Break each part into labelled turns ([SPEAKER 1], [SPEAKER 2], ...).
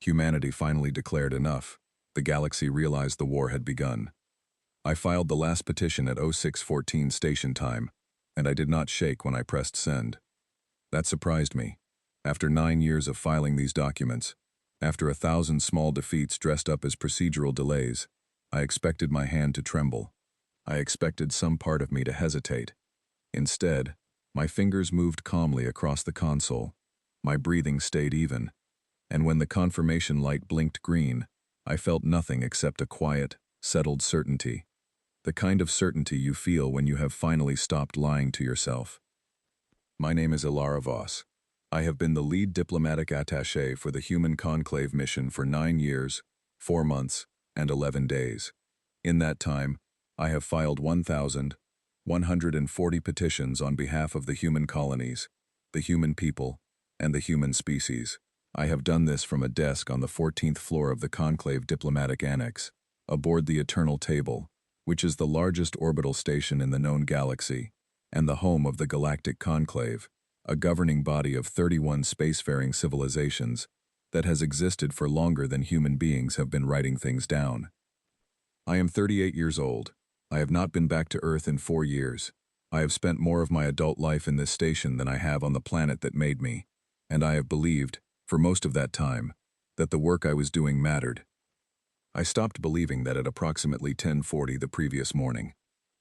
[SPEAKER 1] Humanity finally declared enough. The galaxy realized the war had begun. I filed the last petition at 0614 station time, and I did not shake when I pressed send. That surprised me. After 9 years of filing these documents, after 1,000 small defeats dressed up as procedural delays, I expected my hand to tremble. I expected some part of me to hesitate. Instead, my fingers moved calmly across the console. My breathing stayed even. And when the confirmation light blinked green, I felt nothing except a quiet, settled certainty. The kind of certainty you feel when you have finally stopped lying to yourself. My name is Ilara Voss. I have been the lead diplomatic attaché for the Human Conclave mission for 9 years, 4 months, and 11 days. In that time, I have filed 1,140 petitions on behalf of the human colonies, the human people, and the human species. I have done this from a desk on the 14th floor of the Conclave Diplomatic Annex, aboard the Eternal Table, which is the largest orbital station in the known galaxy, and the home of the Galactic Conclave, a governing body of 31 spacefaring civilizations that has existed for longer than human beings have been writing things down. I am 38 years old. I have not been back to Earth in 4 years. I have spent more of my adult life in this station than I have on the planet that made me, and I have believed, for most of that time, that the work I was doing mattered. I stopped believing that at approximately 10:40 the previous morning,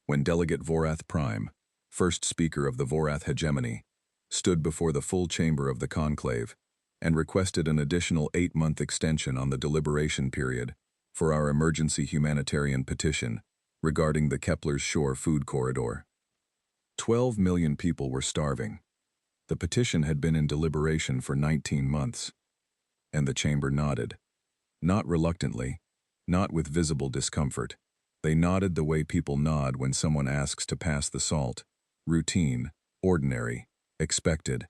[SPEAKER 1] when Delegate Vorath Prime, first speaker of the Vorath hegemony, stood before the full chamber of the conclave and requested an additional 8-month extension on the deliberation period for our emergency humanitarian petition regarding the Kepler's Shore food corridor. 12 million people were starving. The petition had been in deliberation for 19 months, and the chamber nodded. Not reluctantly, not with visible discomfort. They nodded the way people nod when someone asks to pass the salt. Routine, ordinary, expected.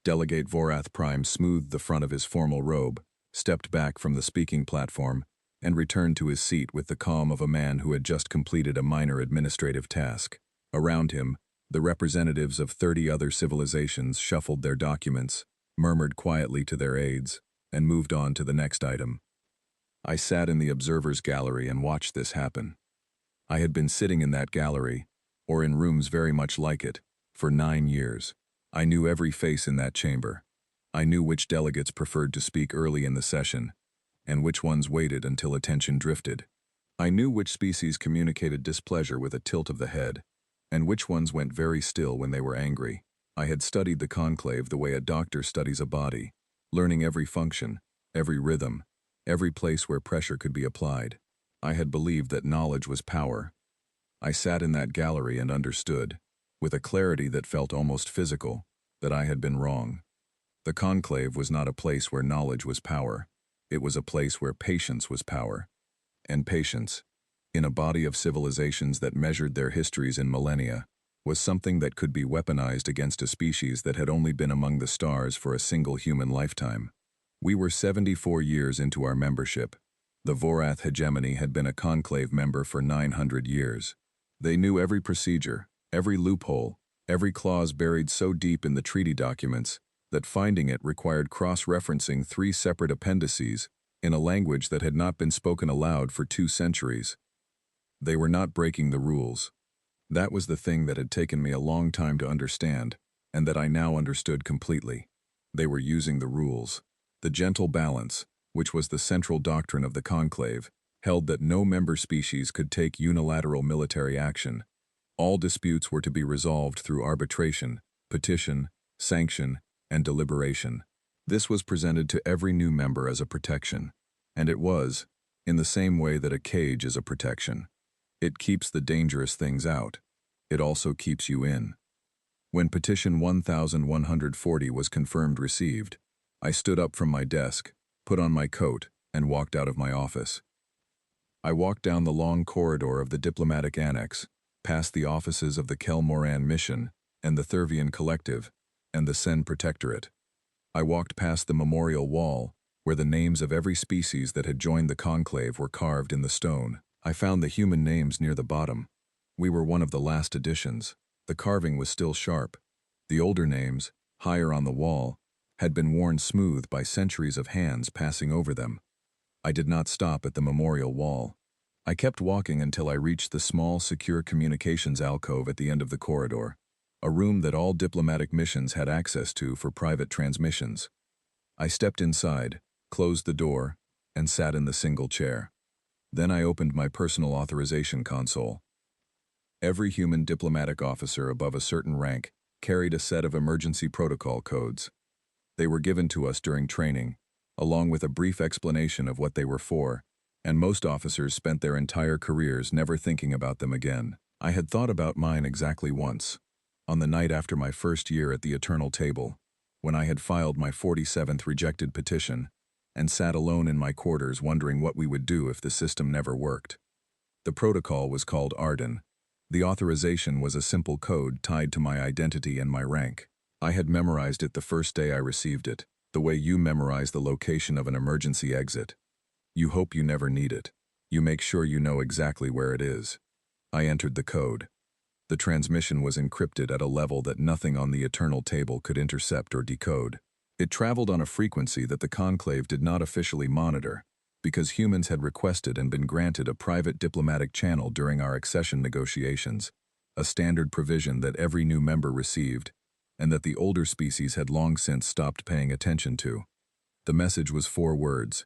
[SPEAKER 1] Delegate Vorath Prime smoothed the front of his formal robe, stepped back from the speaking platform, and returned to his seat with the calm of a man who had just completed a minor administrative task. Around him, the representatives of 30 other civilizations shuffled their documents, murmured quietly to their aides, and moved on to the next item. I sat in the observer's gallery and watched this happen. I had been sitting in that gallery, or in rooms very much like it, for 9 years. I knew every face in that chamber. I knew which delegates preferred to speak early in the session, and which ones waited until attention drifted. I knew which species communicated displeasure with a tilt of the head, and which ones went very still when they were angry. I had studied the conclave the way a doctor studies a body, learning every function, every rhythm, every place where pressure could be applied. I had believed that knowledge was power. I sat in that gallery and understood, with a clarity that felt almost physical, that I had been wrong. The conclave was not a place where knowledge was power. It was a place where patience was power. And patience, in a body of civilizations that measured their histories in millennia, was something that could be weaponized against a species that had only been among the stars for a single human lifetime. We were 74 years into our membership. The Vorath hegemony had been a conclave member for 900 years. They knew every procedure, every loophole, every clause buried so deep in the treaty documents that finding it required cross-referencing 3 separate appendices in a language that had not been spoken aloud for 2 centuries. They were not breaking the rules. That was the thing that had taken me a long time to understand, and that I now understood completely. They were using the rules. The gentle balance, which was the central doctrine of the conclave, held that no member species could take unilateral military action. All disputes were to be resolved through arbitration, petition, sanction, and deliberation. This was presented to every new member as a protection, and it was, in the same way that a cage is a protection. It keeps the dangerous things out. It also keeps you in. When petition 1140 was confirmed received, I stood up from my desk, put on my coat, and walked out of my office. I walked down the long corridor of the diplomatic annex, past the offices of the Kel-Moran mission, and the Thurvian Collective, and the Sen Protectorate. I walked past the memorial wall, where the names of every species that had joined the conclave were carved in the stone. I found the human names near the bottom. We were one of the last additions. The carving was still sharp. The older names, higher on the wall, had been worn smooth by centuries of hands passing over them. I did not stop at the memorial wall. I kept walking until I reached the small, secure communications alcove at the end of the corridor, a room that all diplomatic missions had access to for private transmissions. I stepped inside, closed the door, and sat in the single chair. Then I opened my personal authorization console. Every human diplomatic officer above a certain rank carried a set of emergency protocol codes. They were given to us during training, along with a brief explanation of what they were for, and most officers spent their entire careers never thinking about them again. I had thought about mine exactly once, on the night after my first year at the Eternal Table, when I had filed my 47th rejected petition, and sat alone in my quarters wondering what we would do if the system never worked. The protocol was called Arden. The authorization was a simple code tied to my identity and my rank. I had memorized it the first day I received it, the way you memorize the location of an emergency exit. You hope you never need it. You make sure you know exactly where it is. I entered the code. The transmission was encrypted at a level that nothing on the Eternal Table could intercept or decode. It traveled on a frequency that the Conclave did not officially monitor, because humans had requested and been granted a private diplomatic channel during our accession negotiations, a standard provision that every new member received, and that the older species had long since stopped paying attention to. The message was 4 words.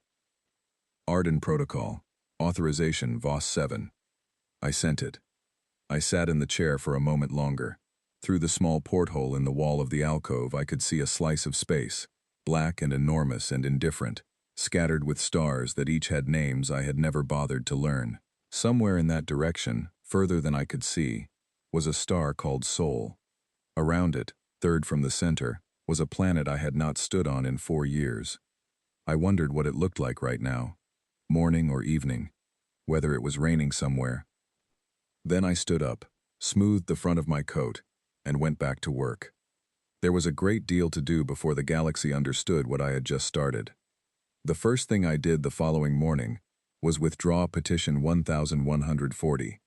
[SPEAKER 1] Arden Protocol. Authorization VOS 7. I sent it. I sat in the chair for a moment longer. Through the small porthole in the wall of the alcove I could see a slice of space, black and enormous and indifferent, scattered with stars that each had names I had never bothered to learn. Somewhere in that direction, further than I could see, was a star called Sol. Around it, third from the center, was a planet I had not stood on in 4 years. I wondered what it looked like right now, morning or evening, whether it was raining somewhere. Then I stood up, smoothed the front of my coat, and went back to work. There was a great deal to do before the galaxy understood what I had just started. The first thing I did the following morning was withdraw Petition 1140.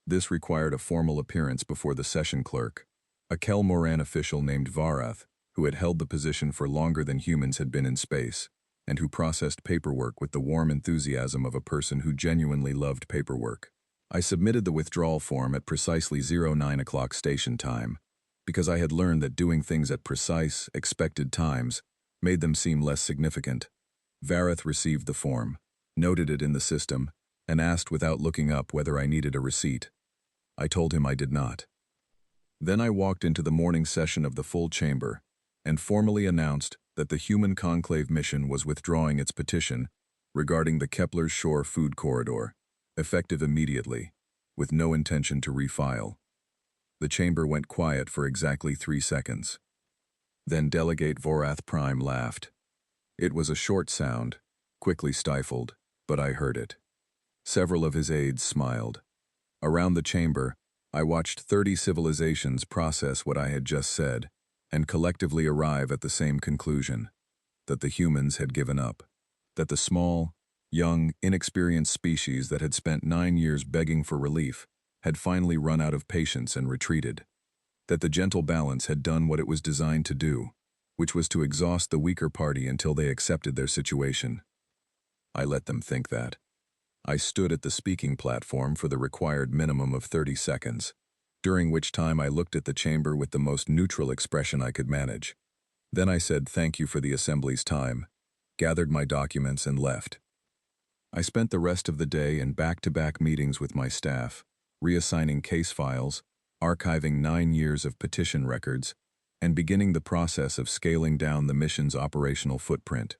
[SPEAKER 1] This required a formal appearance before the session clerk, a Kelmoran official named Varath, who had held the position for longer than humans had been in space, and who processed paperwork with the warm enthusiasm of a person who genuinely loved paperwork. I submitted the withdrawal form at precisely 09 o'clock station time, because I had learned that doing things at precise, expected times made them seem less significant. Varath received the form, noted it in the system, and asked without looking up whether I needed a receipt. I told him I did not. Then I walked into the morning session of the full chamber and formally announced that the Human Conclave mission was withdrawing its petition regarding the Kepler's Shore Food Corridor, effective immediately, with no intention to refile. The chamber went quiet for exactly 3 seconds. Then Delegate Vorath Prime laughed. It was a short sound, quickly stifled, but I heard it. Several of his aides smiled. Around the chamber, I watched 30 civilizations process what I had just said, and collectively arrive at the same conclusion, that the humans had given up, that the small, young, inexperienced species that had spent 9 years begging for relief had finally run out of patience and retreated, that the gentle balance had done what it was designed to do, which was to exhaust the weaker party until they accepted their situation. I let them think that. I stood at the speaking platform for the required minimum of 30 seconds, during which time I looked at the chamber with the most neutral expression I could manage. Then I said thank you for the assembly's time, gathered my documents and left. I spent the rest of the day in back-to-back meetings with my staff, reassigning case files, archiving 9 years of petition records, and beginning the process of scaling down the mission's operational footprint.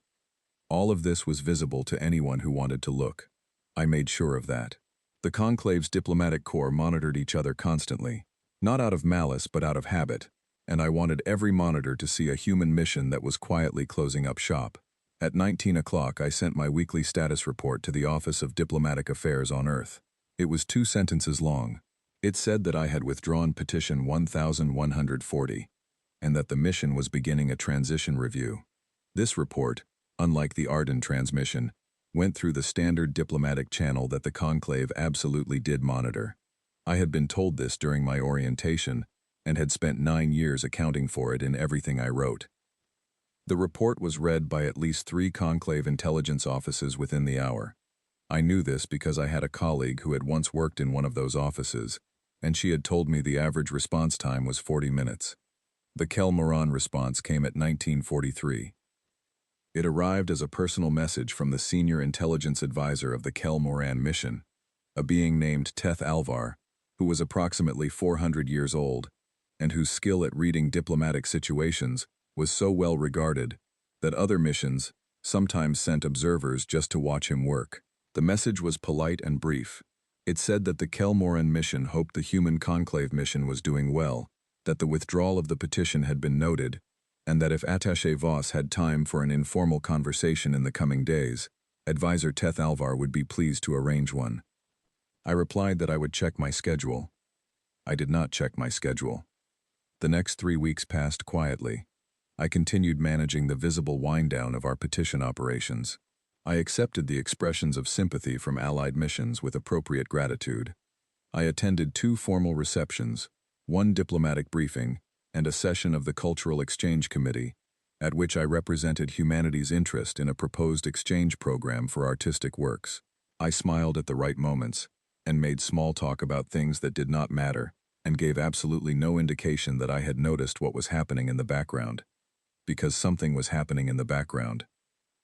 [SPEAKER 1] All of this was visible to anyone who wanted to look. I made sure of that. The Conclave's diplomatic corps monitored each other constantly, not out of malice but out of habit, and I wanted every monitor to see a human mission that was quietly closing up shop. At 19 o'clock, I sent my weekly status report to the Office of Diplomatic Affairs on Earth. It was 2 sentences long. It said that I had withdrawn Petition 1140, and that the mission was beginning a transition review. This report, unlike the Arden transmission, went through the standard diplomatic channel that the Conclave absolutely did monitor. I had been told this during my orientation, and had spent 9 years accounting for it in everything I wrote. The report was read by at least 3 Conclave intelligence offices within the hour. I knew this because I had a colleague who had once worked in one of those offices, and she had told me the average response time was 40 minutes. The Kel-Moran response came at 1943. It arrived as a personal message from the senior intelligence advisor of the Kel-Moran mission, a being named Teth Alvar, who was approximately 400 years old, and whose skill at reading diplomatic situations was so well regarded that other missions sometimes sent observers just to watch him work. The message was polite and brief. It said that the Kel-Moran mission hoped the human conclave mission was doing well, that the withdrawal of the petition had been noted, and that if Attaché Voss had time for an informal conversation in the coming days, Advisor Teth Alvar would be pleased to arrange one. I replied that I would check my schedule. I did not check my schedule. The next 3 weeks passed quietly. I continued managing the visible wind-down of our petition operations. I accepted the expressions of sympathy from Allied missions with appropriate gratitude. I attended 2 formal receptions, 1 diplomatic briefing, and a session of the Cultural Exchange Committee, at which I represented humanity's interest in a proposed exchange program for artistic works. I smiled at the right moments, and made small talk about things that did not matter, and gave absolutely no indication that I had noticed what was happening in the background. Because something was happening in the background.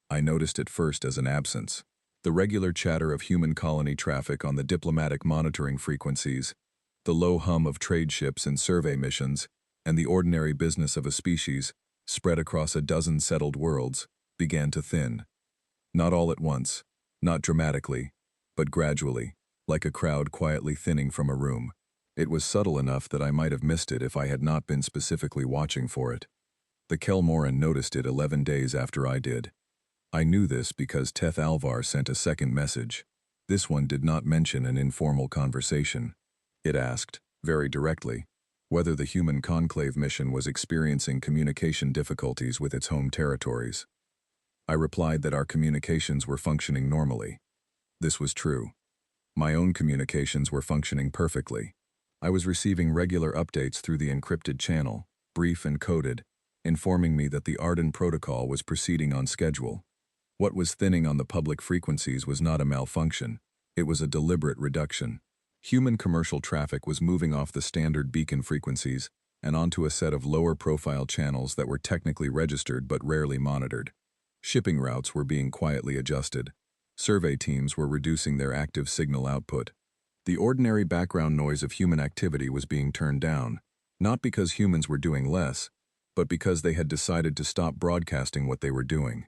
[SPEAKER 1] I noticed it first as an absence. The regular chatter of human colony traffic on the diplomatic monitoring frequencies, the low hum of trade ships and survey missions, and the ordinary business of a species, spread across a dozen settled worlds, began to thin. Not all at once, not dramatically, but gradually, like a crowd quietly thinning from a room. It was subtle enough that I might have missed it if I had not been specifically watching for it. The Kel-Moran noticed it 11 days after I did. I knew this because Teth Alvar sent a second message. This one did not mention an informal conversation. It asked, very directly, whether the human conclave mission was experiencing communication difficulties with its home territories. I replied that our communications were functioning normally. This was true. My own communications were functioning perfectly. I was receiving regular updates through the encrypted channel, brief and coded, informing me that the Arden protocol was proceeding on schedule. What was thinning on the public frequencies was not a malfunction, it was a deliberate reduction. Human commercial traffic was moving off the standard beacon frequencies and onto a set of lower-profile channels that were technically registered but rarely monitored. Shipping routes were being quietly adjusted. Survey teams were reducing their active signal output. The ordinary background noise of human activity was being turned down, not because humans were doing less, but because they had decided to stop broadcasting what they were doing.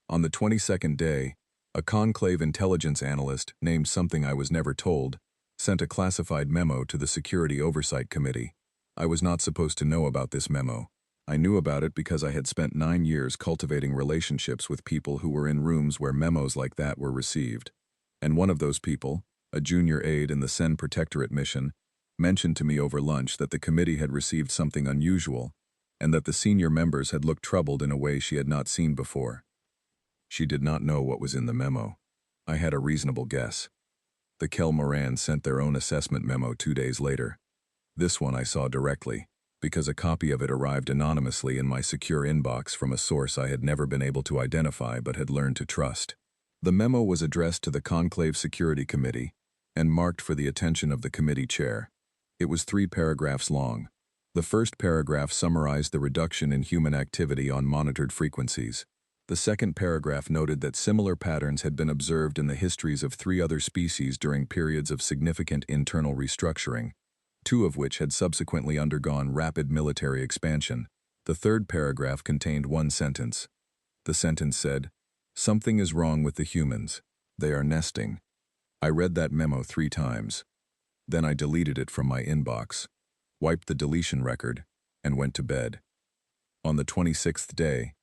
[SPEAKER 1] On the 22nd day, a conclave intelligence analyst, named something I was never told, sent a classified memo to the Security Oversight Committee. I was not supposed to know about this memo. I knew about it because I had spent 9 years cultivating relationships with people who were in rooms where memos like that were received. And one of those people, a junior aide in the Sen Protectorate mission, mentioned to me over lunch that the committee had received something unusual, and that the senior members had looked troubled in a way she had not seen before. She did not know what was in the memo. I had a reasonable guess. The Kel-Moran sent their own assessment memo 2 days later. This one I saw directly, because a copy of it arrived anonymously in my secure inbox from a source I had never been able to identify but had learned to trust. The memo was addressed to the Conclave Security Committee and marked for the attention of the committee chair. It was 3 paragraphs long. The first paragraph summarized the reduction in human activity on monitored frequencies. The second paragraph noted that similar patterns had been observed in the histories of 3 other species during periods of significant internal restructuring, 2 of which had subsequently undergone rapid military expansion. The third paragraph contained 1 sentence. The sentence said, "Something is wrong with the humans. They are nesting." I read that memo 3 times. Then I deleted it from my inbox, wiped the deletion record, and went to bed. On the 26th day,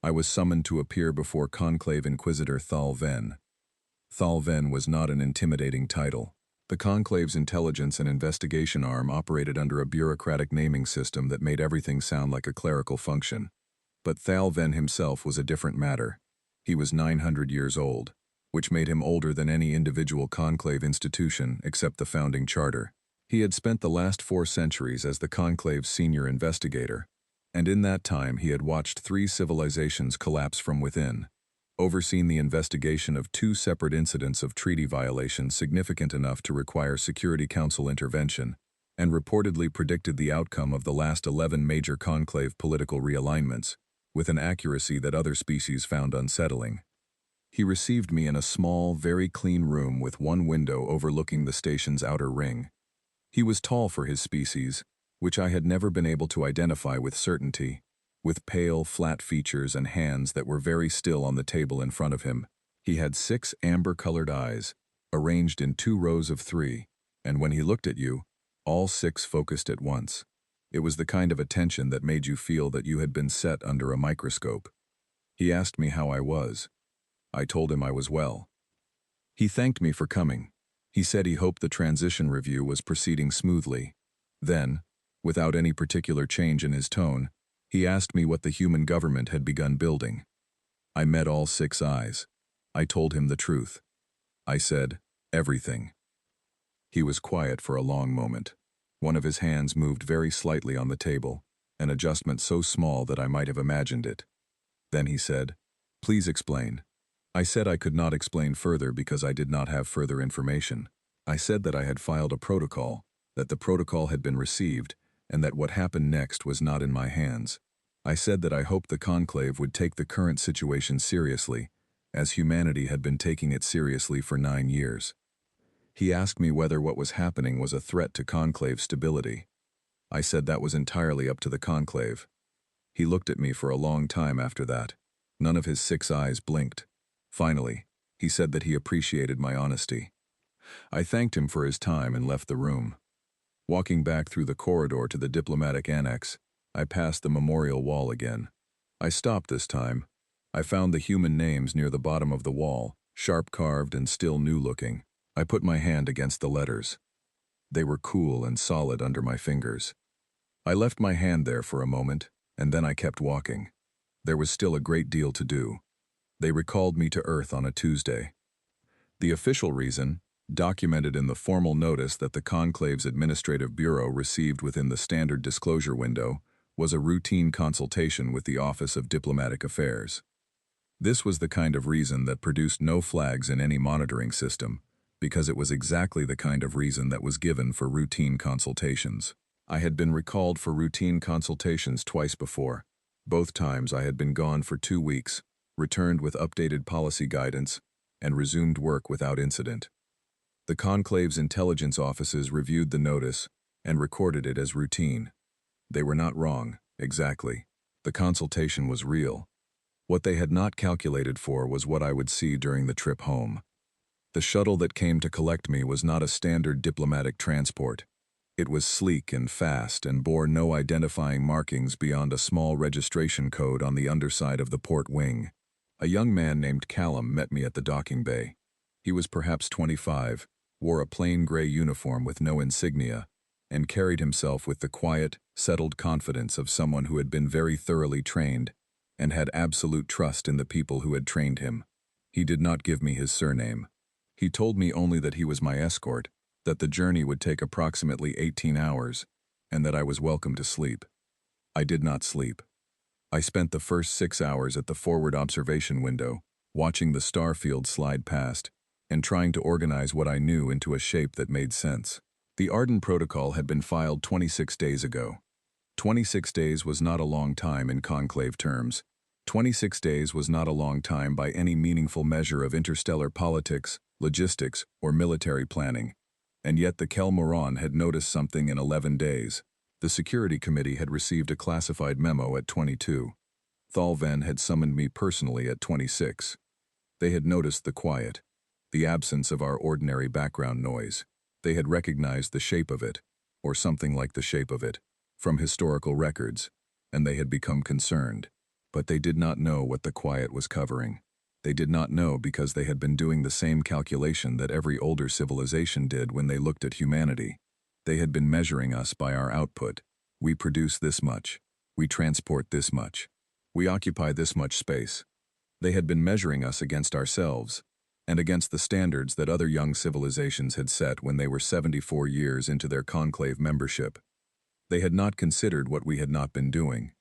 [SPEAKER 1] I was summoned to appear before Conclave Inquisitor Thal Ven. Thal Ven was not an intimidating title. The Conclave's intelligence and investigation arm operated under a bureaucratic naming system that made everything sound like a clerical function. But Thal Ven himself was a different matter. He was 900 years old, which made him older than any individual Conclave institution except the founding charter. He had spent the last 4 centuries as the Conclave's senior investigator, And in that time he had watched 3 civilizations collapse from within, overseen the investigation of 2 separate incidents of treaty violations significant enough to require Security Council intervention, and reportedly predicted the outcome of the last 11 major conclave political realignments, with an accuracy that other species found unsettling. He received me in a small, very clean room with one window overlooking the station's outer ring. He was tall for his species, which I had never been able to identify with certainty, with pale, flat features and hands that were very still on the table in front of him. He had 6 amber-colored eyes, arranged in 2 rows of 3, and when he looked at you, all 6 focused at once. It was the kind of attention that made you feel that you had been set under a microscope. He asked me how I was. I told him I was well. He thanked me for coming. He said he hoped the transition review was proceeding smoothly. Then, without any particular change in his tone, he asked me what the human government had begun building. I met all 6 eyes. I told him the truth. I said, everything. He was quiet for a long moment. One of his hands moved very slightly on the table, an adjustment so small that I might have imagined it. Then he said, "Please explain." I said I could not explain further because I did not have further information. I said that I had filed a protocol, that the protocol had been received, and that what happened next was not in my hands. I said that I hoped the conclave would take the current situation seriously, as humanity had been taking it seriously for 9 years. He asked me whether what was happening was a threat to conclave stability. I said that was entirely up to the conclave. He looked at me for a long time after that. None of his 6 eyes blinked. Finally, he said that he appreciated my honesty. I thanked him for his time and left the room. Walking back through the corridor to the diplomatic annex, I passed the memorial wall again. I stopped this time. I found the human names near the bottom of the wall, sharp-carved and still new-looking. I put my hand against the letters. They were cool and solid under my fingers. I left my hand there for a moment, and then I kept walking. There was still a great deal to do. They recalled me to Earth on a Tuesday. The official reason, documented in the formal notice that the Conclave's Administrative Bureau received within the standard disclosure window, was a routine consultation with the Office of Diplomatic Affairs. This was the kind of reason that produced no flags in any monitoring system, because it was exactly the kind of reason that was given for routine consultations. I had been recalled for routine consultations twice before. Both times I had been gone for 2 weeks, returned with updated policy guidance, and resumed work without incident. The Conclave's intelligence offices reviewed the notice and recorded it as routine. They were not wrong, exactly. The consultation was real. What they had not calculated for was what I would see during the trip home. The shuttle that came to collect me was not a standard diplomatic transport. It was sleek and fast and bore no identifying markings beyond a small registration code on the underside of the port wing. A young man named Callum met me at the docking bay. He was perhaps 25, wore a plain gray uniform with no insignia, and carried himself with the quiet, settled confidence of someone who had been very thoroughly trained and had absolute trust in the people who had trained him. He did not give me his surname. He told me only that he was my escort, that the journey would take approximately 18 hours, and that I was welcome to sleep. I did not sleep. I spent the first 6 hours at the forward observation window, watching the star field slide past, and trying to organize what I knew into a shape that made sense. The Arden Protocol had been filed 26 days ago. 26 days was not a long time in conclave terms. 26 days was not a long time by any meaningful measure of interstellar politics, logistics, or military planning. And yet the Kel-Moran had noticed something in 11 days. The Security Committee had received a classified memo at 22. Thalven had summoned me personally at 26. They had noticed the quiet, the absence of our ordinary background noise. They had recognized the shape of it, or something like the shape of it, from historical records, and they had become concerned. But they did not know what the quiet was covering. They did not know because they had been doing the same calculation that every older civilization did when they looked at humanity. They had been measuring us by our output. We produce this much. We transport this much. We occupy this much space. They had been measuring us against ourselves, and against the standards that other young civilizations had set when they were 74 years into their conclave membership. They had not considered what we had not been doing.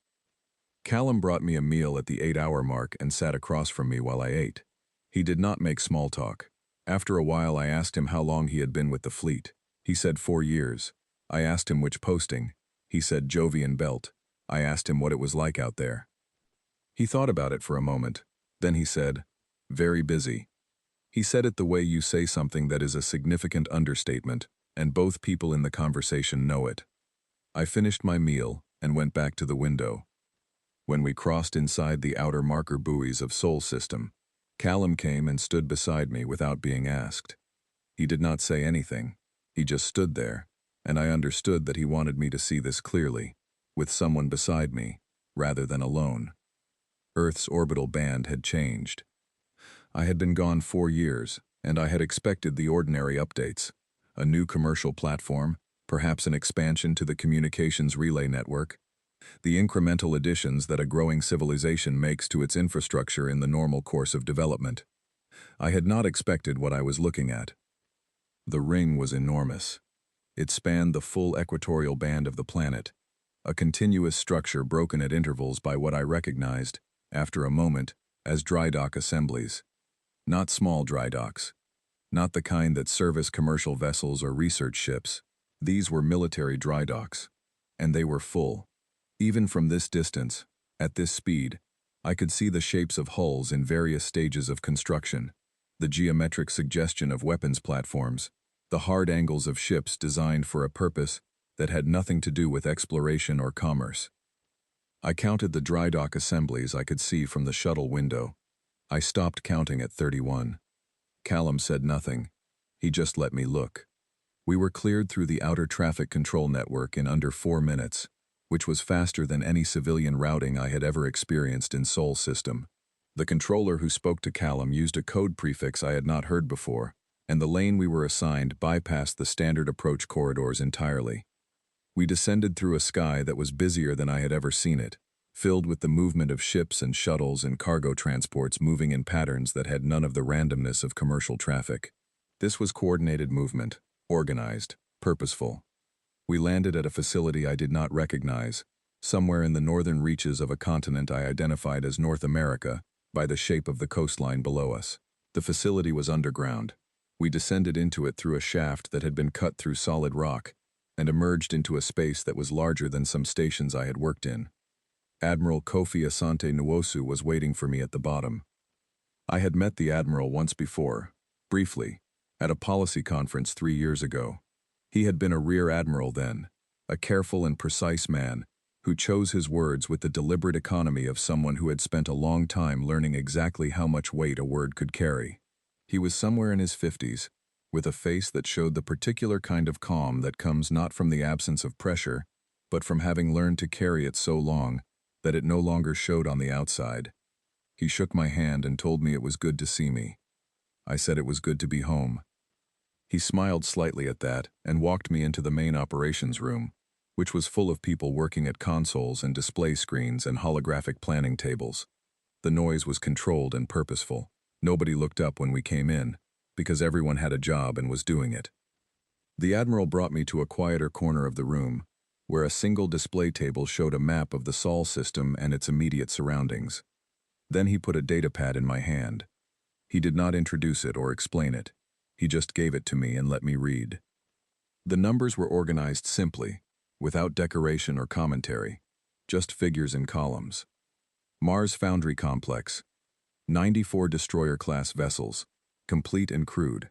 [SPEAKER 1] Callum brought me a meal at the 8-hour mark and sat across from me while I ate. He did not make small talk. After a while I asked him how long he had been with the fleet. He said 4 years. I asked him which posting. He said Jovian Belt. I asked him what it was like out there. He thought about it for a moment. Then he said, "Very busy." He said it the way you say something that is a significant understatement, and both people in the conversation know it. I finished my meal and went back to the window. When we crossed inside the outer marker buoys of Sol System, Callum came and stood beside me without being asked. He did not say anything. He just stood there, and I understood that he wanted me to see this clearly, with someone beside me, rather than alone. Earth's orbital band had changed. I had been gone 4 years, and I had expected the ordinary updates. A new commercial platform, perhaps an expansion to the communications relay network, the incremental additions that a growing civilization makes to its infrastructure in the normal course of development. I had not expected what I was looking at. The ring was enormous. It spanned the full equatorial band of the planet, a continuous structure broken at intervals by what I recognized, after a moment, as dry dock assemblies. Not small dry docks. Not the kind that service commercial vessels or research ships. These were military dry docks. And they were full. Even from this distance, at this speed, I could see the shapes of hulls in various stages of construction, the geometric suggestion of weapons platforms, the hard angles of ships designed for a purpose that had nothing to do with exploration or commerce. I counted the dry dock assemblies I could see from the shuttle window. I stopped counting at 31. Callum said nothing. He just let me look. We were cleared through the outer traffic control network in under 4 minutes, which was faster than any civilian routing I had ever experienced in Sol System. The controller who spoke to Callum used a code prefix I had not heard before, and the lane we were assigned bypassed the standard approach corridors entirely. We descended through a sky that was busier than I had ever seen it, filled with the movement of ships and shuttles and cargo transports moving in patterns that had none of the randomness of commercial traffic. This was coordinated movement, organized, purposeful. We landed at a facility I did not recognize, somewhere in the northern reaches of a continent I identified as North America by the shape of the coastline below us. The facility was underground. We descended into it through a shaft that had been cut through solid rock and emerged into a space that was larger than some stations I had worked in. Admiral Kofi Asante Nwosu was waiting for me at the bottom. I had met the Admiral once before, briefly, at a policy conference 3 years ago. He had been a rear admiral then, a careful and precise man who chose his words with the deliberate economy of someone who had spent a long time learning exactly how much weight a word could carry. He was somewhere in his 50s, with a face that showed the particular kind of calm that comes not from the absence of pressure, but from having learned to carry it so long that it no longer showed on the outside. He shook my hand and told me it was good to see me. I said it was good to be home. He smiled slightly at that and walked me into the main operations room, which was full of people working at consoles and display screens and holographic planning tables. The noise was controlled and purposeful. Nobody looked up when we came in, because everyone had a job and was doing it. The Admiral brought me to a quieter corner of the room, where a single display table showed a map of the Sol system and its immediate surroundings. Then he put a datapad in my hand. He did not introduce it or explain it. He just gave it to me and let me read. The numbers were organized simply, without decoration or commentary, just figures and columns. Mars Foundry Complex, 94 destroyer-class vessels, complete and crewed.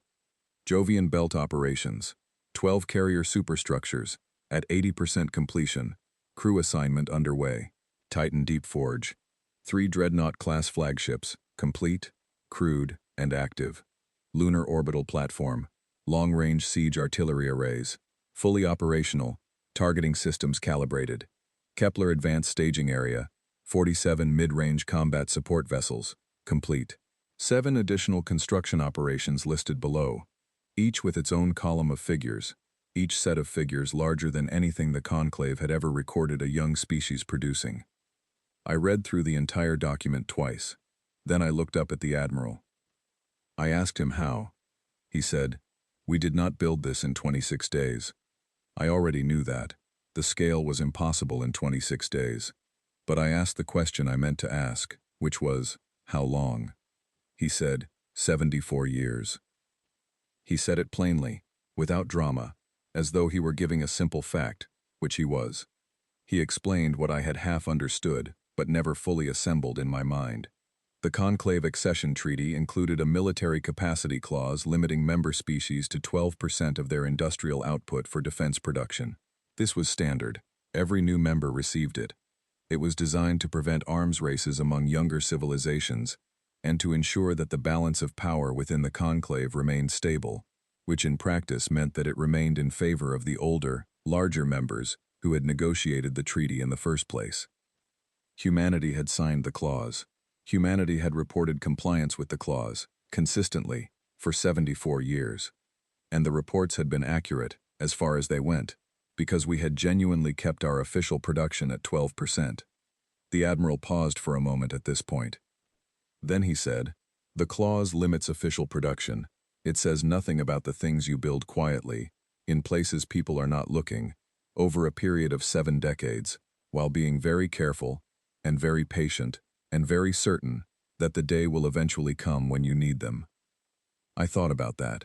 [SPEAKER 1] Jovian Belt operations, 12 carrier superstructures, at 80% completion, crew assignment underway. Titan Deep Forge, 3 Dreadnought-class flagships, complete, crewed, and active. Lunar orbital platform, long-range siege artillery arrays, fully operational, targeting systems calibrated. Kepler Advanced Staging Area, 47 mid-range combat support vessels, complete. 7 additional construction operations listed below, each with its own column of figures, each set of figures larger than anything the Conclave had ever recorded a young species producing. I read through the entire document twice. Then I looked up at the Admiral. I asked him how. He said, "We did not build this in 26 days. I already knew that. The scale was impossible in 26 days. But I asked the question I meant to ask, which was, how long? He said, 74 years. He said it plainly, without drama, as though he were giving a simple fact, which he was. He explained what I had half understood, but never fully assembled in my mind. The Conclave Accession Treaty included a military capacity clause limiting member species to 12% of their industrial output for defense production. This was standard. Every new member received it. It was designed to prevent arms races among younger civilizations and to ensure that the balance of power within the conclave remained stable, which in practice meant that it remained in favor of the older, larger members who had negotiated the treaty in the first place. Humanity had signed the clause. Humanity had reported compliance with the clause, consistently, for 74 years. And the reports had been accurate, as far as they went, because we had genuinely kept our official production at 12%. The Admiral paused for a moment at this point. Then he said, "The clause limits official production. It says nothing about the things you build quietly, in places people are not looking, over a period of 7 decades, while being very careful, and very patient, and very certain that the day will eventually come when you need them." I thought about that.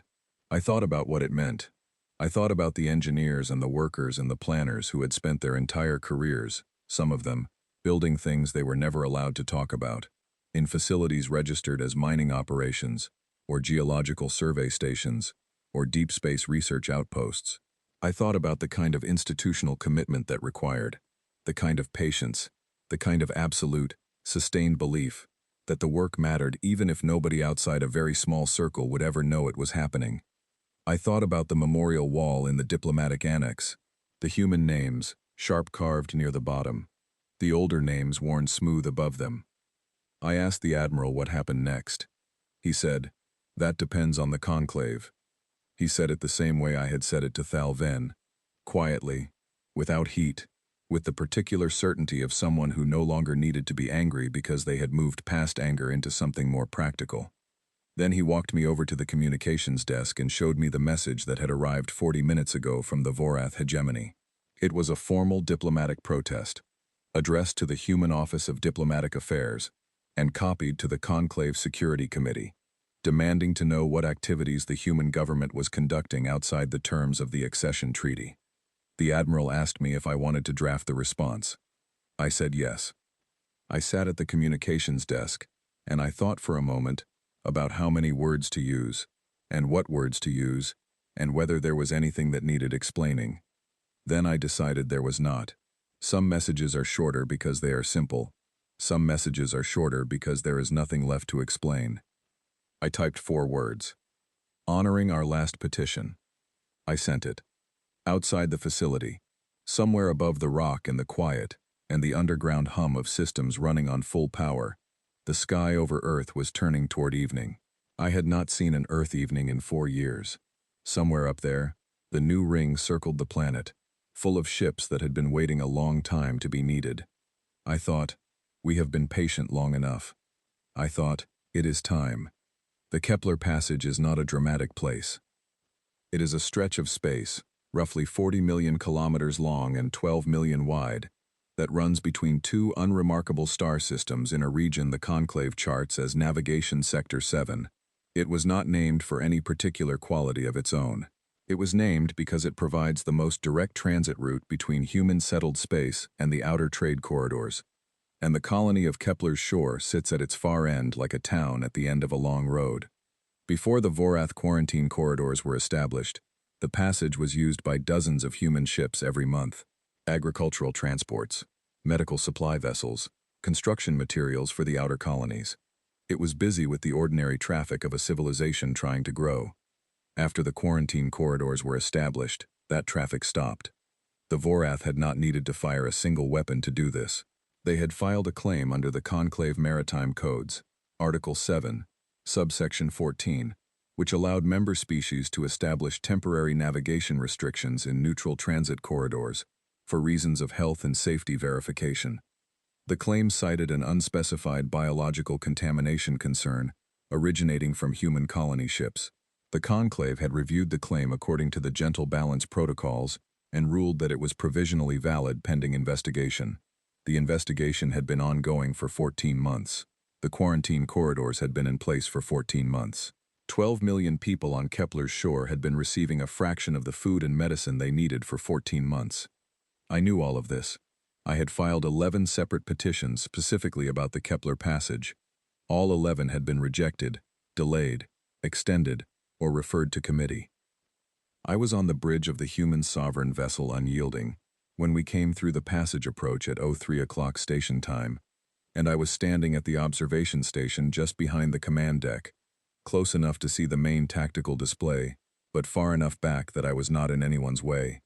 [SPEAKER 1] I thought about what it meant. I thought about the engineers and the workers and the planners who had spent their entire careers, some of them, building things they were never allowed to talk about, in facilities registered as mining operations, or geological survey stations, or deep space research outposts. I thought about the kind of institutional commitment that required, the kind of patience, the kind of absolute, sustained belief that the work mattered even if nobody outside a very small circle would ever know it was happening. I thought about the memorial wall in the diplomatic annex, the human names, sharp-carved near the bottom, the older names worn smooth above them. I asked the Admiral what happened next. He said, "That depends on the conclave." He said it the same way I had said it to Thal Ven, quietly, without heat, with the particular certainty of someone who no longer needed to be angry because they had moved past anger into something more practical. Then he walked me over to the communications desk and showed me the message that had arrived 40 minutes ago from the Vorath hegemony. It was a formal diplomatic protest, addressed to the Human Office of Diplomatic Affairs, and copied to the Conclave Security Committee, demanding to know what activities the human government was conducting outside the terms of the accession treaty. The Admiral asked me if I wanted to draft the response. I said yes. I sat at the communications desk, and I thought for a moment about how many words to use, and what words to use, and whether there was anything that needed explaining. Then I decided there was not. Some messages are shorter because they are simple. Some messages are shorter because there is nothing left to explain. I typed 4 words. Honoring our last petition. I sent it. Outside the facility, somewhere above the rock and the quiet, and the underground hum of systems running on full power, the sky over Earth was turning toward evening. I had not seen an Earth evening in 4 years. Somewhere up there, the new ring circled the planet, full of ships that had been waiting a long time to be needed. I thought, we have been patient long enough. I thought, it is time. The Kepler passage is not a dramatic place. It is a stretch of space, roughly 40 million kilometers long and 12 million wide, that runs between 2 unremarkable star systems in a region the conclave charts as Navigation Sector 7. It was not named for any particular quality of its own. It was named because it provides the most direct transit route between human-settled space and the outer trade corridors, and the colony of Kepler's shore sits at its far end like a town at the end of a long road. Before the Vorath quarantine corridors were established, the passage was used by dozens of human ships every month. Agricultural transports, medical supply vessels, construction materials for the outer colonies. It was busy with the ordinary traffic of a civilization trying to grow. After the quarantine corridors were established, that traffic stopped. The Vorath had not needed to fire a single weapon to do this. They had filed a claim under the Conclave Maritime Codes, Article 7, Subsection 14, which allowed member species to establish temporary navigation restrictions in neutral transit corridors for reasons of health and safety verification. The claim cited an unspecified biological contamination concern originating from human colony ships. The Conclave had reviewed the claim according to the Gentle Balance Protocols and ruled that it was provisionally valid pending investigation. The investigation had been ongoing for 14 months. The quarantine corridors had been in place for 14 months. 12 million people on Kepler's shore had been receiving a fraction of the food and medicine they needed for 14 months. I knew all of this. I had filed 11 separate petitions specifically about the Kepler passage. All 11 had been rejected, delayed, extended, or referred to committee. I was on the bridge of the human sovereign vessel Unyielding when we came through the passage approach at 03 o'clock station time, and I was standing at the observation station just behind the command deck, close enough to see the main tactical display, but far enough back that I was not in anyone's way.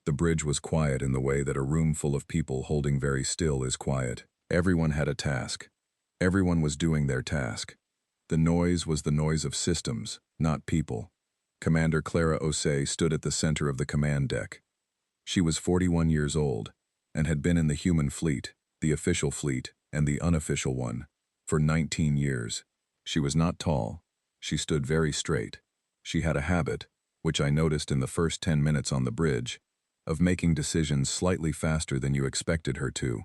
[SPEAKER 1] The bridge was quiet in the way that a room full of people holding very still is quiet. Everyone had a task. Everyone was doing their task. The noise was the noise of systems, not people. Commander Clara Osei stood at the center of the command deck. She was 41 years old and had been in the human fleet, the official fleet, and the unofficial one, for 19 years. She was not tall. She stood very straight. She had a habit, which I noticed in the first 10 minutes on the bridge, of making decisions slightly faster than you expected her to,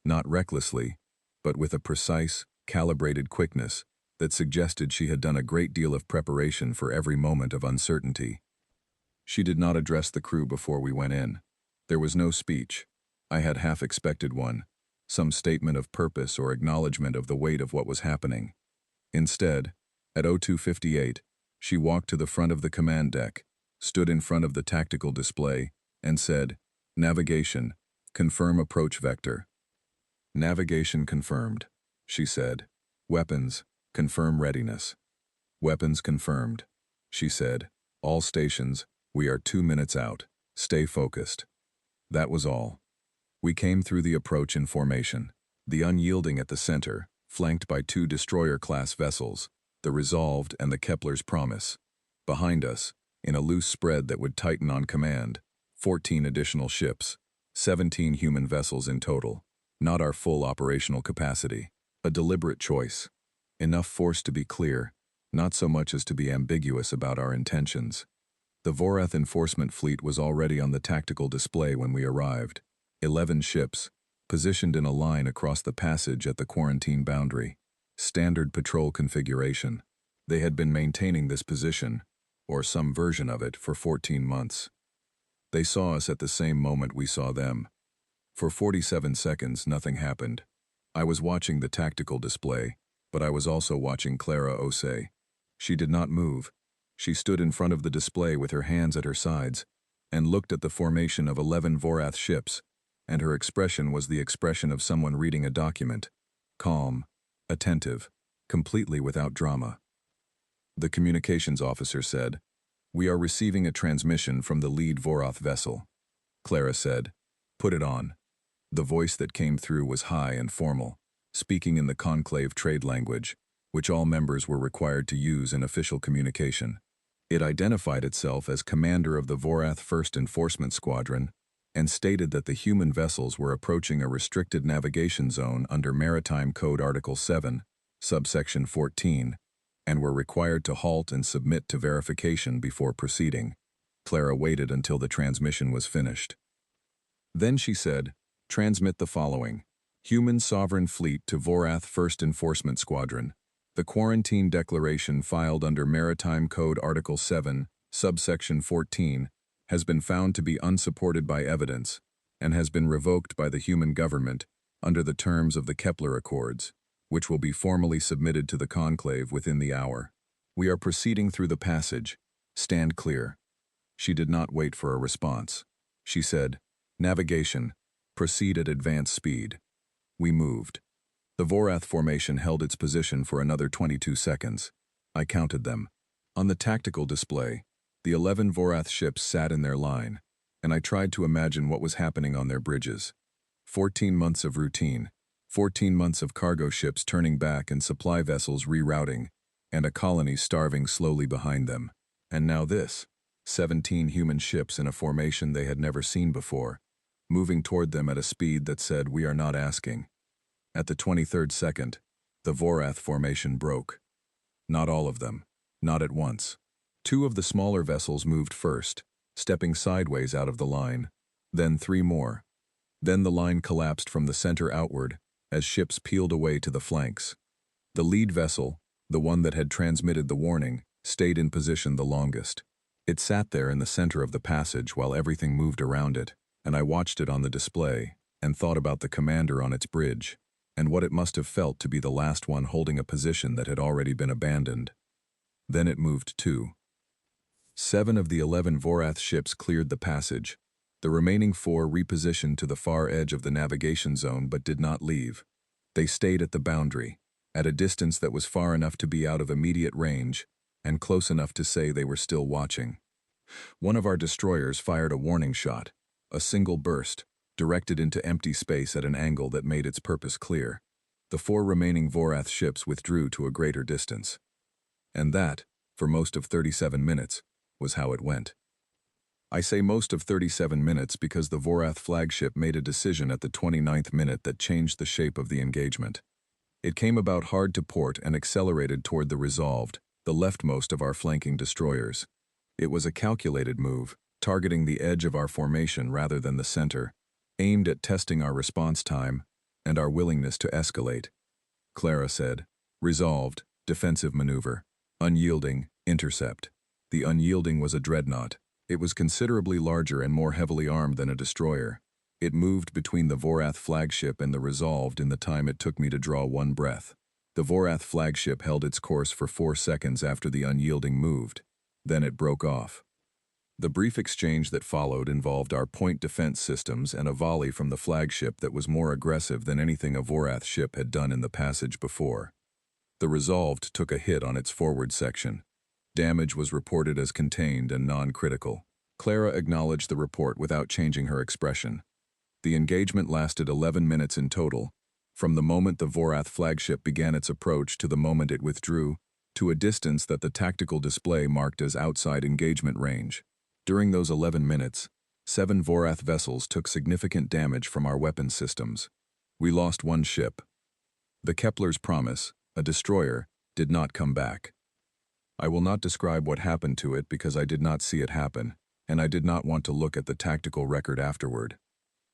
[SPEAKER 1] not recklessly, but with a precise, calibrated quickness that suggested she had done a great deal of preparation for every moment of uncertainty. She did not address the crew before we went in. There was no speech. I had half expected one, some statement of purpose or acknowledgement of the weight of what was happening. Instead, at 02:58, she walked to the front of the command deck, stood in front of the tactical display, and said, "Navigation, confirm approach vector." "Navigation confirmed," she said. "Weapons, confirm readiness." "Weapons confirmed," she said. "All stations, we are 2 minutes out. Stay focused." That was all. We came through the approach in formation, the Unyielding at the center, flanked by 2 destroyer-class vessels, the Resolved and the Kepler's Promise. Behind us, in a loose spread that would tighten on command, 14 additional ships, 17 human vessels in total, not our full operational capacity. A deliberate choice. Enough force to be clear, not so much as to be ambiguous about our intentions. The Vorath enforcement fleet was already on the tactical display when we arrived. 11 ships, positioned in a line across the passage at the quarantine boundary. Standard patrol configuration. They had been maintaining this position, or some version of it, for 14 months. They saw us at the same moment we saw them. For 47 seconds, nothing happened. I was watching the tactical display, but I was also watching Clara Osei. She did not move. She stood in front of the display with her hands at her sides and looked at the formation of 11 Vorath ships, and her expression was the expression of someone reading a document. Calm, attentive, completely without drama. The communications officer said, "We are receiving a transmission from the lead Vorath vessel." Clara said, "Put it on." The voice that came through was high and formal, speaking in the conclave trade language, which all members were required to use in official communication. It identified itself as commander of the Vorath 1st Enforcement Squadron and stated that the human vessels were approaching a restricted navigation zone under Maritime Code Article 7, subsection 14, and were required to halt and submit to verification before proceeding. Clara waited until the transmission was finished. Then she said, "Transmit the following. Human Sovereign Fleet to Vorath 1st Enforcement Squadron. The quarantine declaration filed under Maritime Code Article 7, subsection 14, has been found to be unsupported by evidence and has been revoked by the human government under the terms of the Kepler Accords, which will be formally submitted to the conclave within the hour. We are proceeding through the passage. Stand clear." She did not wait for a response. She said, "Navigation, proceed at advanced speed." We moved. The Vorath formation held its position for another 22 seconds. I counted them. On the tactical display, the 11 Vorath ships sat in their line, and I tried to imagine what was happening on their bridges. 14 months of routine, 14 months of cargo ships turning back and supply vessels rerouting, and a colony starving slowly behind them. And now this, 17 human ships in a formation they had never seen before, moving toward them at a speed that said, "We are not asking." At the 23rd second, the Vorath formation broke. Not all of them, not at once. 2 of the smaller vessels moved first, stepping sideways out of the line, then 3 more. Then the line collapsed from the center outward as ships peeled away to the flanks. The lead vessel, the one that had transmitted the warning, stayed in position the longest. It sat there in the center of the passage while everything moved around it, and I watched it on the display and thought about the commander on its bridge and what it must have felt to be the last one holding a position that had already been abandoned. Then it moved too. 7 of the 11 Vorath ships cleared the passage. The remaining 4 repositioned to the far edge of the navigation zone but did not leave. They stayed at the boundary, at a distance that was far enough to be out of immediate range and close enough to say they were still watching. One of our destroyers fired a warning shot, a single burst, directed into empty space at an angle that made its purpose clear. The 4 remaining Vorath ships withdrew to a greater distance. And that, for most of 37 minutes, was how it went. I say most of 37 minutes because the Vorath flagship made a decision at the 29th minute that changed the shape of the engagement. It came about hard to port and accelerated toward the Resolved, the leftmost of our flanking destroyers. It was a calculated move, targeting the edge of our formation rather than the center, aimed at testing our response time and our willingness to escalate. Clara said, "Resolved, defensive maneuver. Unyielding, intercept." The unyielding was a dreadnought. It was considerably larger and more heavily armed than a destroyer. It moved between the Vorath flagship and the Resolved in the time it took me to draw one breath. The Vorath flagship held its course for 4 seconds after the unyielding moved. Then it broke off. The brief exchange that followed involved our point defense systems and a volley from the flagship that was more aggressive than anything a Vorath ship had done in the passage before. The Resolved took a hit on its forward section. Damage was reported as contained and non-critical. Clara acknowledged the report without changing her expression. The engagement lasted 11 minutes in total, from the moment the Vorath flagship began its approach to the moment it withdrew, to a distance that the tactical display marked as outside engagement range. During those 11 minutes, 7 Vorath vessels took significant damage from our weapon systems. We lost 1 ship. The Kepler's Promise, a destroyer, did not come back. I will not describe what happened to it because I did not see it happen, and I did not want to look at the tactical record afterward.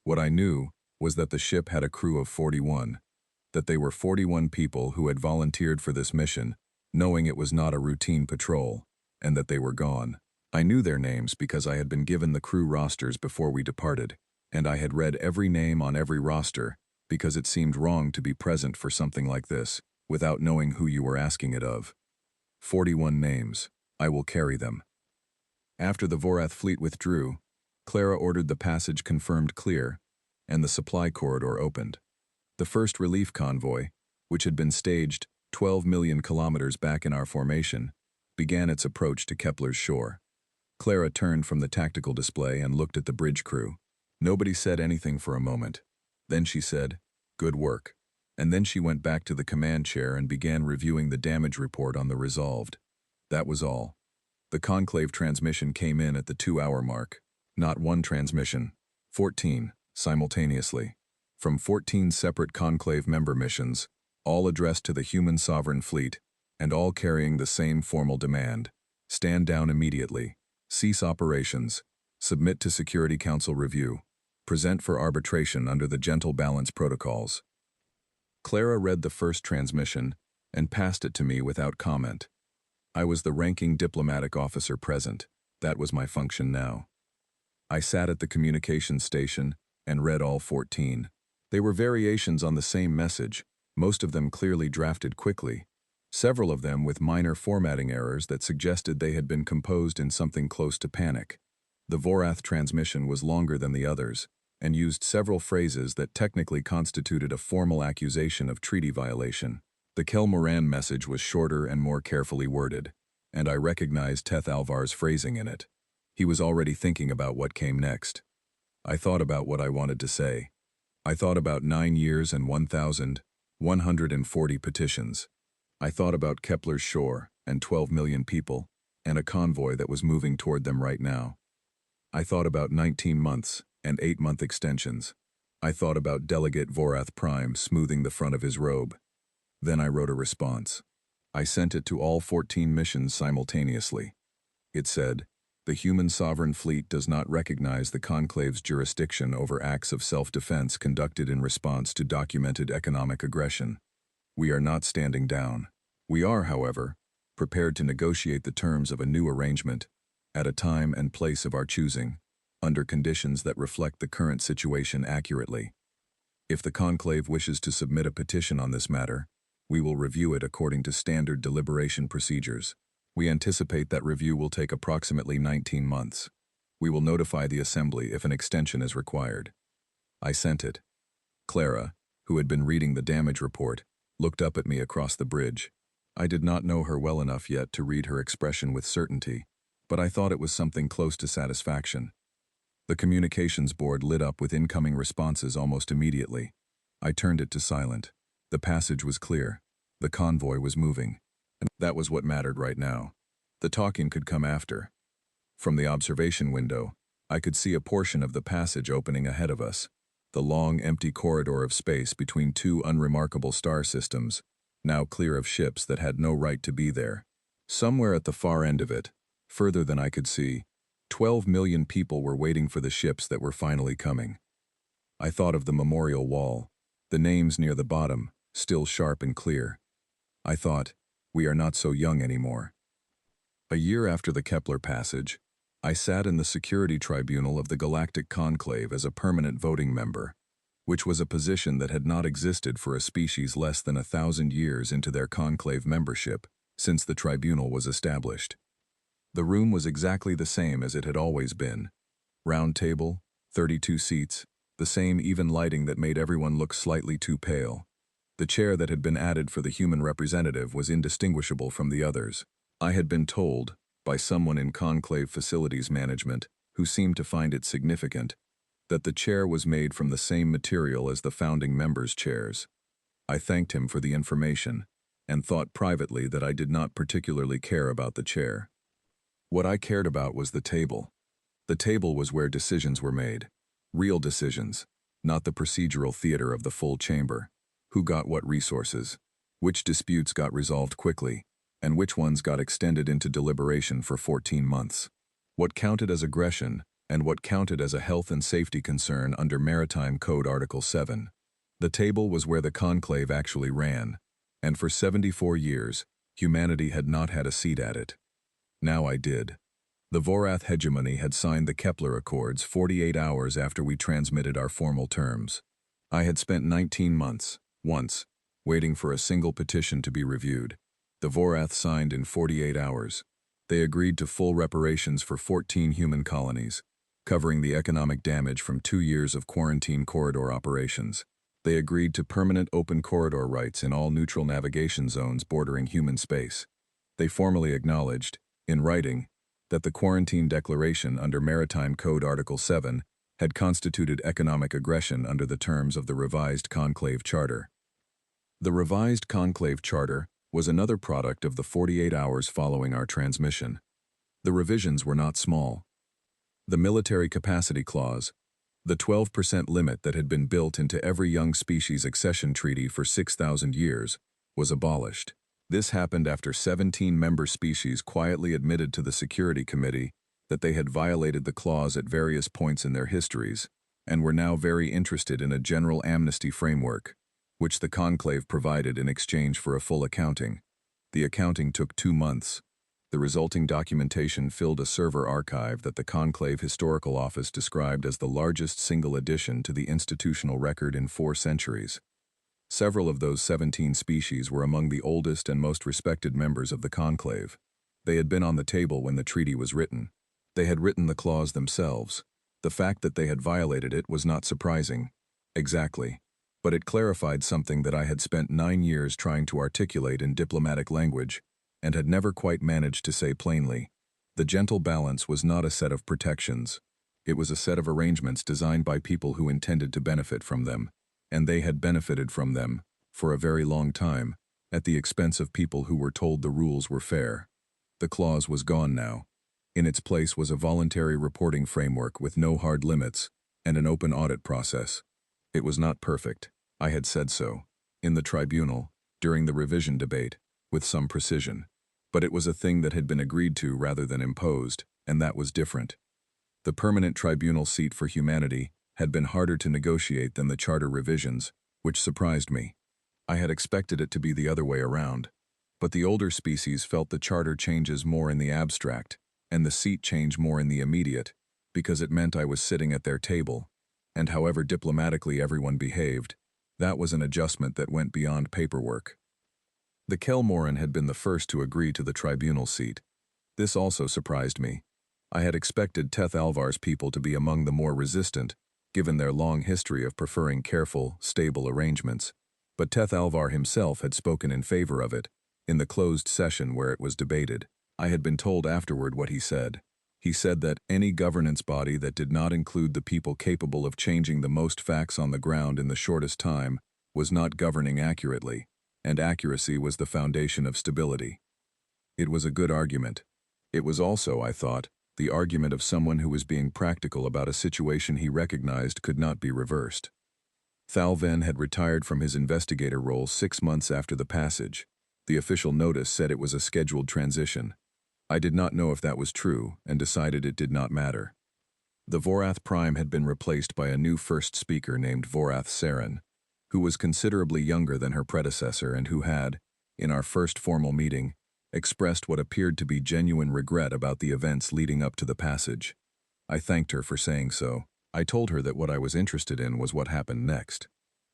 [SPEAKER 1] What I knew was that the ship had a crew of 41, that they were 41 people who had volunteered for this mission, knowing it was not a routine patrol, and that they were gone. I knew their names because I had been given the crew rosters before we departed, and I had read every name on every roster because it seemed wrong to be present for something like this without knowing who you were asking it of. 41 names. I will carry them. After the Vorath fleet withdrew, Clara ordered the passage confirmed clear, and the supply corridor opened. The first relief convoy, which had been staged 12 million kilometers back in our formation, began its approach to Kepler's shore. Clara turned from the tactical display and looked at the bridge crew. Nobody said anything for a moment. Then she said, "Good work." And then she went back to the command chair and began reviewing the damage report on the Resolved. That was all. The conclave transmission came in at the 2-hour mark. Not one transmission, 14, simultaneously. From 14 separate conclave member missions, all addressed to the human sovereign fleet, and all carrying the same formal demand. Stand down immediately. Cease operations. Submit to Security Council review. Present for arbitration under the Gentle Balance protocols. Clara read the first transmission and passed it to me without comment. I was the ranking diplomatic officer present. That was my function now. I sat at the communications station and read all 14. They were variations on the same message, most of them clearly drafted quickly, several of them with minor formatting errors that suggested they had been composed in something close to panic. The Vorath transmission was longer than the others, and used several phrases that technically constituted a formal accusation of treaty violation. The Kelmoran message was shorter and more carefully worded, and I recognized Teth Alvar's phrasing in it. He was already thinking about what came next. I thought about what I wanted to say. I thought about 9 years and 1,140 petitions. I thought about Kepler's shore and 12 million people, and a convoy that was moving toward them right now. I thought about 19 months and 8-month extensions. I thought about Delegate Vorath Prime smoothing the front of his robe. Then I wrote a response. I sent it to all 14 missions simultaneously. It said, The human sovereign fleet does not recognize the Conclave's jurisdiction over acts of self-defense conducted in response to documented economic aggression. We are not standing down. We are, however, prepared to negotiate the terms of a new arrangement, at a time and place of our choosing, under conditions that reflect the current situation accurately. If the Conclave wishes to submit a petition on this matter, we will review it according to standard deliberation procedures. We anticipate that review will take approximately 19 months. We will notify the Assembly if an extension is required. I sent it. Clara, who had been reading the damage report, looked up at me across the bridge. I did not know her well enough yet to read her expression with certainty, but I thought it was something close to satisfaction. The communications board lit up with incoming responses almost immediately. I turned it to silent. The passage was clear. The convoy was moving. And that was what mattered right now. The talking could come after. From the observation window, I could see a portion of the passage opening ahead of us. The long, empty corridor of space between two unremarkable star systems, now clear of ships that had no right to be there. Somewhere at the far end of it, further than I could see, 12 million people were waiting for the ships that were finally coming. I thought of the memorial wall, the names near the bottom, still sharp and clear. I thought, we are not so young anymore. A year after the Kepler passage, I sat in the Security Tribunal of the Galactic Conclave as a permanent voting member, which was a position that had not existed for a species less than 1,000 years into their conclave membership since the tribunal was established. The room was exactly the same as it had always been. Round table, 32 seats, the same even lighting that made everyone look slightly too pale. The chair that had been added for the human representative was indistinguishable from the others. I had been told, by someone in conclave facilities management, who seemed to find it significant, that the chair was made from the same material as the founding members' chairs. I thanked him for the information, and thought privately that I did not particularly care about the chair. What I cared about was the table. The table was where decisions were made. Real decisions, not the procedural theater of the full chamber. Who got what resources, which disputes got resolved quickly, and which ones got extended into deliberation for 14 months. What counted as aggression, and what counted as a health and safety concern under Maritime Code Article 7. The table was where the conclave actually ran, and for 74 years, humanity had not had a seat at it. Now I did. The Vorath hegemony had signed the Kepler Accords 48 hours after we transmitted our formal terms. I had spent 19 months, once, waiting for a single petition to be reviewed. The Vorath signed in 48 hours. They agreed to full reparations for 14 human colonies, covering the economic damage from 2 years of quarantine corridor operations. They agreed to permanent open corridor rights in all neutral navigation zones bordering human space. They formally acknowledged, in writing, that the quarantine declaration under Maritime Code Article 7 had constituted economic aggression under the terms of the revised Conclave Charter. The revised Conclave Charter was another product of the 48 hours following our transmission. The revisions were not small. The military capacity clause, the 12% limit that had been built into every young species accession treaty for 6,000 years, was abolished. This happened after 17 member species quietly admitted to the Security Committee that they had violated the clause at various points in their histories, and were now very interested in a general amnesty framework, which the conclave provided in exchange for a full accounting. The accounting took 2 months. The resulting documentation filled a server archive that the Conclave Historical Office described as the largest single addition to the institutional record in 4 centuries. Several of those 17 species were among the oldest and most respected members of the conclave. They had been on the table when the treaty was written. They had written the clause themselves. The fact that they had violated it was not surprising. Exactly. But it clarified something that I had spent 9 years trying to articulate in diplomatic language, and had never quite managed to say plainly. The gentle balance was not a set of protections. It was a set of arrangements designed by people who intended to benefit from them, and they had benefited from them, for a very long time, at the expense of people who were told the rules were fair. The clause was gone now. In its place was a voluntary reporting framework with no hard limits, and an open audit process. It was not perfect. I had said so, in the tribunal, during the revision debate, with some precision. But it was a thing that had been agreed to rather than imposed, and that was different. The permanent tribunal seat for humanity had been harder to negotiate than the charter revisions, which surprised me. I had expected it to be the other way around. But the older species felt the charter changes more in the abstract, and the seat change more in the immediate, because it meant I was sitting at their table, and however diplomatically everyone behaved, that was an adjustment that went beyond paperwork. The Kelmoran had been the first to agree to the tribunal seat. This also surprised me. I had expected Teth Alvar's people to be among the more resistant, given their long history of preferring careful, stable arrangements, but Teth Alvar himself had spoken in favor of it, in the closed session where it was debated. I had been told afterward what he said. He said that any governance body that did not include the people capable of changing the most facts on the ground in the shortest time was not governing accurately, and accuracy was the foundation of stability. It was a good argument. It was also, I thought, the argument of someone who was being practical about a situation he recognized could not be reversed. Thalven had retired from his investigator role 6 months after the passage. The official notice said it was a scheduled transition. I did not know if that was true and decided it did not matter. The Vorath Prime had been replaced by a new first speaker named Vorath Saren, who was considerably younger than her predecessor and who had, in our first formal meeting, expressed what appeared to be genuine regret about the events leading up to the passage. I thanked her for saying so. I told her that what I was interested in was what happened next.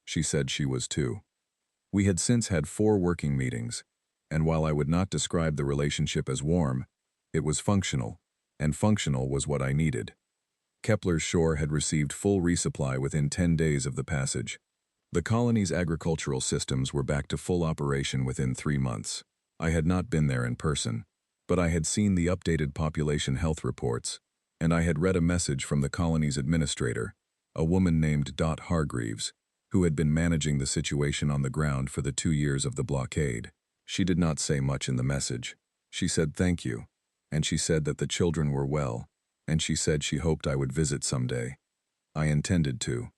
[SPEAKER 1] She said she was too. We had since had 4 working meetings, and while I would not describe the relationship as warm, it was functional, and functional was what I needed. Kepler's shore had received full resupply within 10 days of the passage. The colony's agricultural systems were back to full operation within 3 months. I had not been there in person, but I had seen the updated population health reports, and I had read a message from the colony's administrator, a woman named Dot Hargreaves, who had been managing the situation on the ground for the 2 years of the blockade. She did not say much in the message. She said thank you, and she said that the children were well, and she said she hoped I would visit someday. I intended to.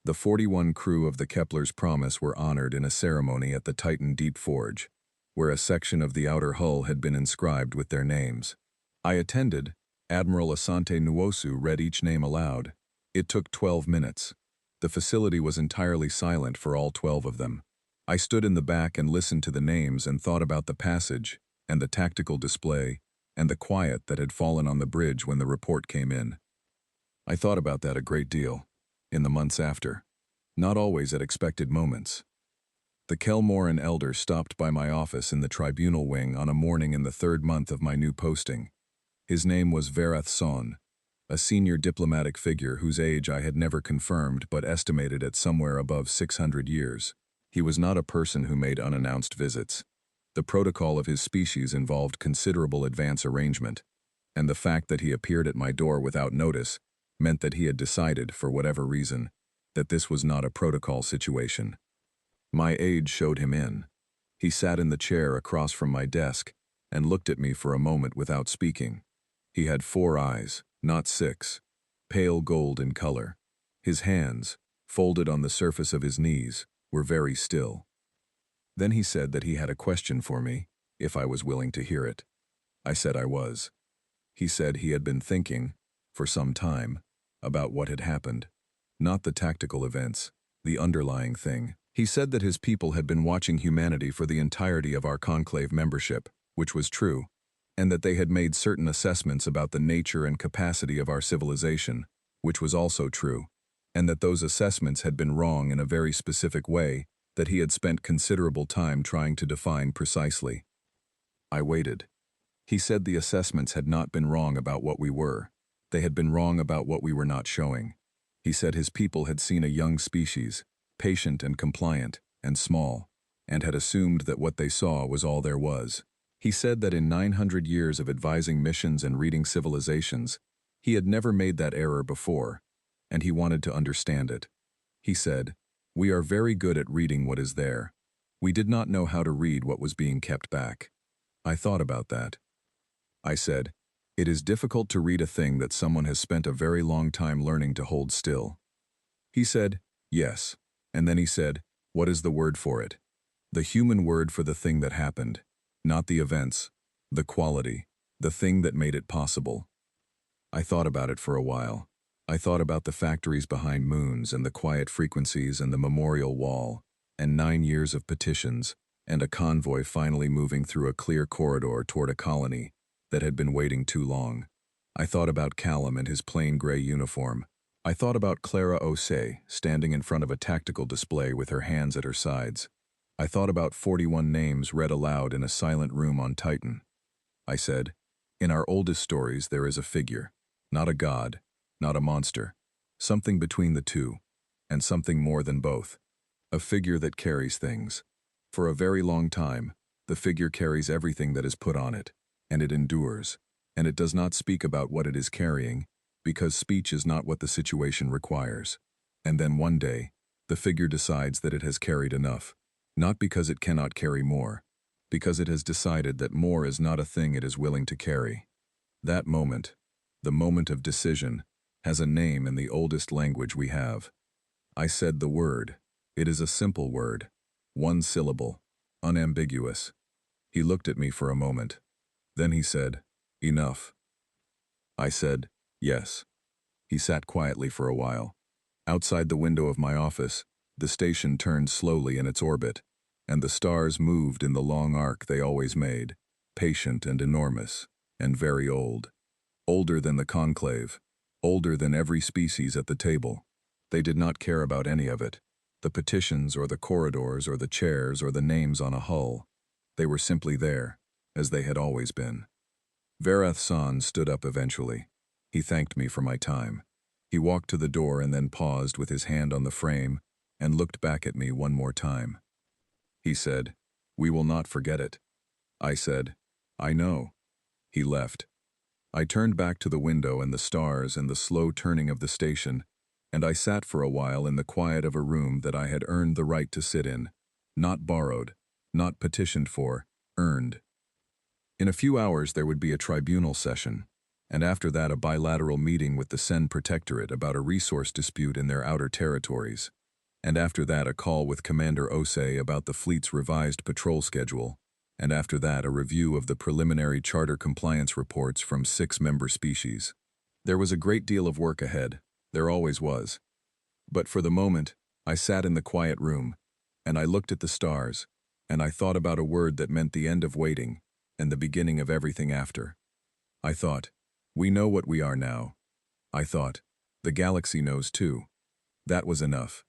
[SPEAKER 1] The 41 crew of the Kepler's Promise were honored in a ceremony at the Titan Deep Forge, where a section of the outer hull had been inscribed with their names. I attended. Admiral Asante Nwosu read each name aloud. It took 12 minutes. The facility was entirely silent for all 12 of them. I stood in the back and listened to the names and thought about the passage, and the tactical display, and the quiet that had fallen on the bridge when the report came in. I thought about that a great deal, in the months after. Not always at expected moments. The Kelmoran elder stopped by my office in the tribunal wing on a morning in the 3rd month of my new posting. His name was Verath Son, a senior diplomatic figure whose age I had never confirmed but estimated at somewhere above 600 years. He was not a person who made unannounced visits. The protocol of his species involved considerable advance arrangement, and the fact that he appeared at my door without notice meant that he had decided, for whatever reason, that this was not a protocol situation. My aide showed him in. He sat in the chair across from my desk and looked at me for a moment without speaking. He had 4 eyes, not 6, pale gold in color. His hands, folded on the surface of his knees, were very still. Then he said that he had a question for me, if I was willing to hear it. I said I was. He said he had been thinking, for some time, about what had happened. Not the tactical events, the underlying thing. He said that his people had been watching humanity for the entirety of our conclave membership, which was true, and that they had made certain assessments about the nature and capacity of our civilization, which was also true, and that those assessments had been wrong in a very specific way that he had spent considerable time trying to define precisely. I waited. He said the assessments had not been wrong about what we were. They had been wrong about what we were not showing. He said his people had seen a young species, patient and compliant, and small, and had assumed that what they saw was all there was. He said that in 900 years of advising missions and reading civilizations, he had never made that error before, and he wanted to understand it. He said, "We are very good at reading what is there. We did not know how to read what was being kept back." I thought about that. I said, "It is difficult to read a thing that someone has spent a very long time learning to hold still." He said, "Yes." And then he said, "What is the word for it?" The human word for the thing that happened, not the events, the quality, the thing that made it possible. I thought about it for a while. I thought about the factories behind moons and the quiet frequencies and the memorial wall, and 9 years of petitions, and a convoy finally moving through a clear corridor toward a colony that had been waiting too long. I thought about Callum and his plain gray uniform. I thought about Clara Osei standing in front of a tactical display with her hands at her sides. I thought about 41 names read aloud in a silent room on Titan. I said, in our oldest stories there is a figure, not a god, not a monster, something between the two, and something more than both. A figure that carries things. For a very long time, the figure carries everything that is put on it, and it endures, and it does not speak about what it is carrying, because speech is not what the situation requires. And then one day, the figure decides that it has carried enough, not because it cannot carry more, because it has decided that more is not a thing it is willing to carry. That moment, the moment of decision, has a name in the oldest language we have. I said the word. It is a simple word. One syllable. Unambiguous. He looked at me for a moment. Then he said, enough. I said, yes. He sat quietly for a while. Outside the window of my office, the station turned slowly in its orbit, and the stars moved in the long arc they always made, patient and enormous, and very old. Older than the conclave, older than every species at the table. They did not care about any of it, the petitions or the corridors or the chairs or the names on a hull. They were simply there, as they had always been. Varath-san stood up eventually. He thanked me for my time. He walked to the door and then paused with his hand on the frame and looked back at me one more time. He said, we will not forget it. I said, I know. He left. I turned back to the window and the stars and the slow turning of the station, and I sat for a while in the quiet of a room that I had earned the right to sit in, not borrowed, not petitioned for, earned. In a few hours there would be a tribunal session, and after that a bilateral meeting with the Sen Protectorate about a resource dispute in their outer territories, and after that a call with Commander Osei about the fleet's revised patrol schedule, and after that a review of the preliminary charter compliance reports from 6 member species. There was a great deal of work ahead, there always was. But for the moment, I sat in the quiet room, and I looked at the stars, and I thought about a word that meant the end of waiting, and the beginning of everything after. I thought, we know what we are now. I thought, the galaxy knows too. That was enough.